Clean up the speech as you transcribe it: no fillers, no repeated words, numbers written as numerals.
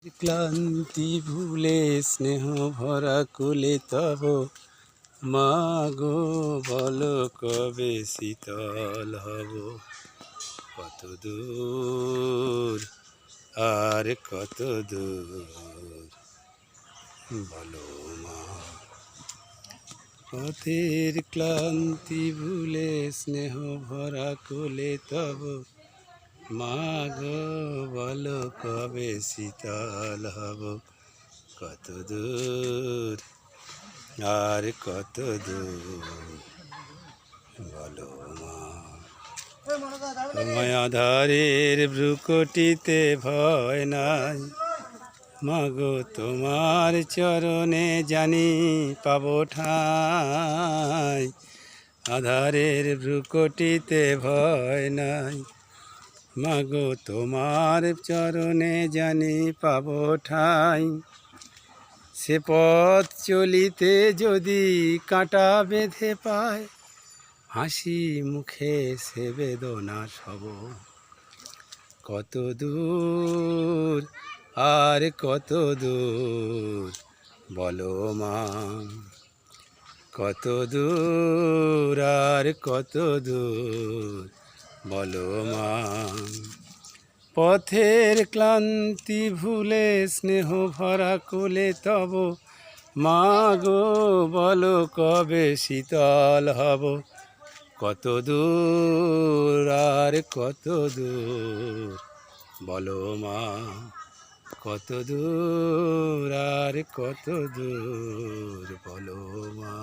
ক্লান্তি ভুলে স্নেহ ভরা কোলে তব মা গো বলো কবে শীতল হব। কত দূর আর কত দূর বলো মা। পথের ক্লান্তি ভুলে স্নেহ ভরা কোলে তব মা গো বলো কবে শীতল হব। কত দূর আর কত দূর বলো মা। তোমায় আধারের ভ্রুকুটিতে ভয় নাই মাগো তোমার চরণে জানি পাবো ঠাঁই। আধারের ভ্রুকুটিতে ভয় নাই মাগো তোমার চরণে জানি পাবো ঠাঁই। সে পথ চলিতে যদি কাঁটা বেঁধে পায় হাসি মুখে সে বেদনা সব। কত দূর আর কত দূর বলো মা। কত দূর আর কত দূর বলো মা। পথের ক্লান্তি ভুলে স্নেহ ভরা কোলে তব মা গো বলো কবে শীতল হব। কত দূর আর কত দূর বলো মা। কত দূর আর কত দূর বলো মা।